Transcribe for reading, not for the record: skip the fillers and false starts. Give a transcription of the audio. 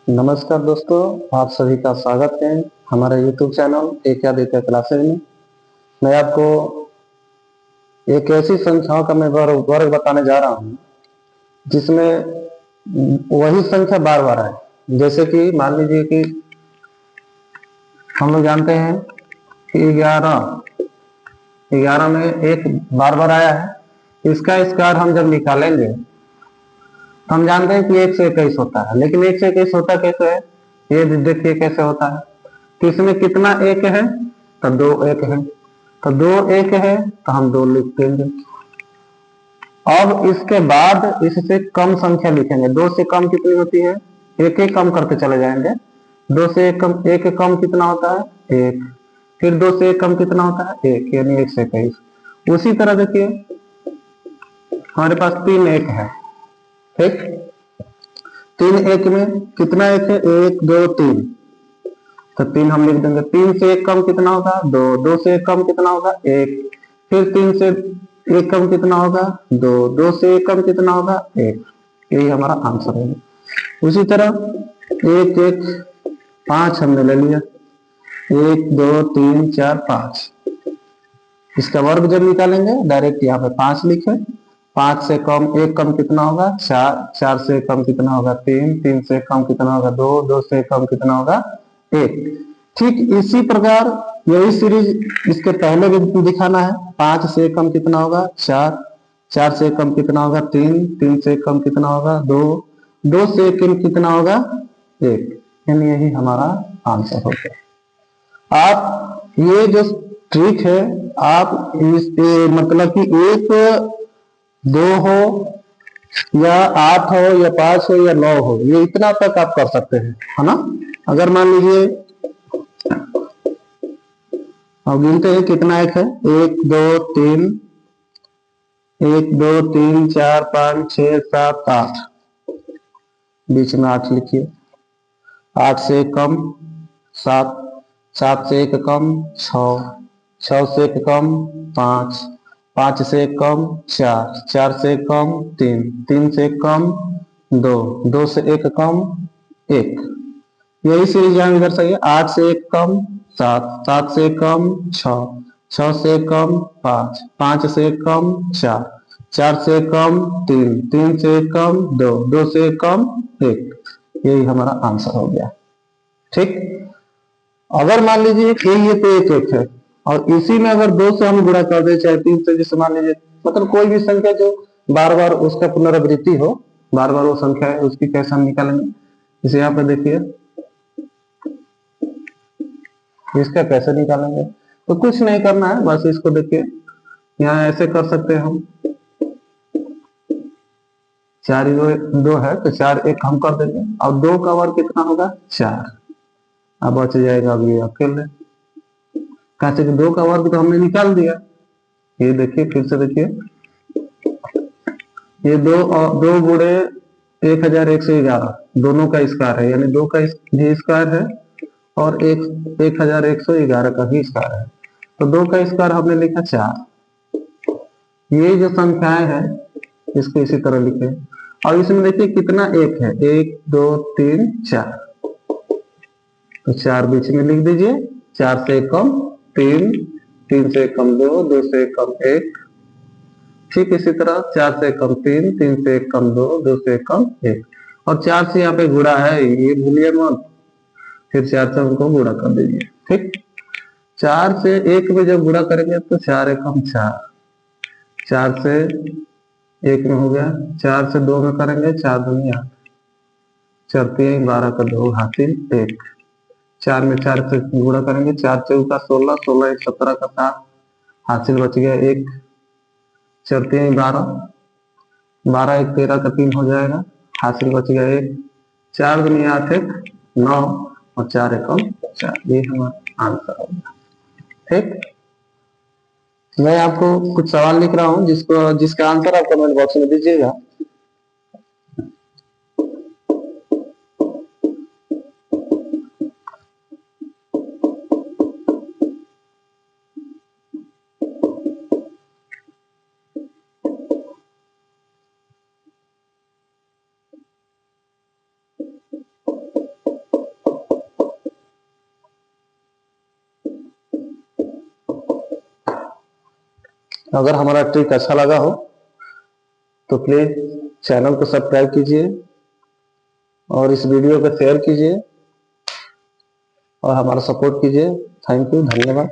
नमस्कार दोस्तों, आप सभी का स्वागत है हमारे YouTube चैनल एक या द्वितीय क्लासेज में। मैं आपको एक ऐसी संख्याओं का मैं वर्ग बताने जा रहा हूँ जिसमें वही संख्या बार बार आए। जैसे कि मान लीजिए कि हम लोग जानते हैं कि 11 में एक बार बार आया है। इसका स्क्वायर हम जब निकालेंगे तो हम जानते हैं कि 121 होता है, लेकिन 121 होता कैसे है ये देखिए कैसे होता है। तो इसमें कितना एक है? तो दो एक है। तो दो एक है तो हम दो लिख देंगे। अब इसके बाद इससे कम संख्या लिखेंगे। दो से कम कितनी होती है? एक एक कम करते चले जाएंगे। दो से एक कम कितना होता है? एक। फिर दो से एक कम कितना होता है? एक, यानी 121। उसी तरह देखिए हमारे पास तीन एक है। ठीक, तीन एक में कितना एक है? एक दो तीन। तो तीन हम लिख देंगे। तीन से एक कम कितना होगा? दो। दो से एक कम कितना होगा? एक। फिर तीन से एक कम कितना होगा? दो। दो से एक कम कितना होगा? एक। यही हमारा आंसर है। उसी तरह एक एक पांच हमने ले लिया। एक दो तीन चार पांच। इसका वर्ग जब निकालेंगे डायरेक्ट यहाँ पे पांच लिखे। पांच से कम एक कम कितना होगा? चार। चार से कम कितना होगा? तीन। तीन से कम कितना होगा? दो। दो से कम कितना होगा? एक। ठीक इसी प्रकार यही सीरीज इसके पहले भी दिखाना है। पांच से कम कितना होगा? चार। चार से कम कितना होगा? तीन। तीन से कम कितना होगा? दो। दो से कम कितना होगा? एक। यानी यही हमारा आंसर हो गया। आप ये जो ट्रिक है आप मतलब कि एक दो हो या आठ हो या पांच हो या नौ हो, ये इतना तक आप कर सकते हैं, है ना। अगर मान लीजिए अब गिनते हैं कितना एक है। एक दो तीन, एक दो तीन चार पांच छह सात आठ। बीच में आठ लिखिए। आठ से एक कम सात। सात से एक कम छ। छ से एक कम पांच। पांच से एक कम चार। चार से एक कम तीन। तीन से एक कम दो। दो से एक कम एक। यही सीरीज यहाँ इधर सही है। आठ से एक कम सात। सात से एक कम छ। छ से एक कम पांच। पांच से एक कम चार। चार से एक कम तीन। तीन से एक कम दो। दो से एक कम एक। यही हमारा आंसर हो गया। ठीक, अगर मान लीजिए कि ये तो एक एक है और इसी में अगर दो से हम गुणा कर दे चाहे तीन से, जैसे मान लीजिए मतलब कोई भी संख्या जो बार बार उसका पुनरावृत्ति हो, बार बार वो संख्या है उसकी कैसे हम निकालेंगे। इसे यहाँ पे देखिए इसका कैसे निकालेंगे। तो कुछ नहीं करना है, बस इसको देखिए यहाँ ऐसे कर सकते हैं हम। चार दो है तो चार एक हम कर देंगे और दो का वर्ग कितना होगा? चार। अब बच जाएगा अब ये अकेले। कैसे कि दो का वर्ग तो हमने निकाल दिया। ये देखिए फिर से देखिए, ये दो और दो गुणे 1111 दोनों का स्क्वायर है, यानी दो का भी स्क्वायर है और एक 1111 का भी स्क्वायर है। तो दो का स्क्वायर हमने लिखा चार। ये जो संख्याएं हैं इसको इसी तरह लिखे और इसमें देखिए कितना एक है? एक दो तीन चार। तो चार बीच में लिख दीजिए। चार से कम तीन। तीन से कम दो। दो से कम एक। ठीक इसी तरह चार से कम तीन। तीन से कम दो। दो से कम एक। और चार से यहाँ पे गुणा है, ये भूलिए मत। फिर चार से उनको गुणा कर दीजिए। ठीक, चार से एक में जब गुणा करेंगे तो चार एकम चार। चार से एक में हो गया। चार से दो में करेंगे चार दूनी आठ। चरती 12 का दो हासिल एक। चार में चार से गुणा करेंगे। चार चौका 16। 16 एक 17 का सात हासिल बच गया एक। चरती 12। 12 एक 13 का तीन हो जाएगा। हासिल बच गया एक। चार दूनी आठ एक 9 और चार एकम चार। ये हमारा आंसर होगा। ठीक, मैं आपको कुछ सवाल लिख रहा हूँ जिसका आंसर आप कमेंट बॉक्स में दीजिएगा। अगर हमारा ट्रिक अच्छा लगा हो तो प्लीज चैनल को सब्सक्राइब कीजिए और इस वीडियो को शेयर कीजिए और हमारा सपोर्ट कीजिए। थैंक यू, धन्यवाद।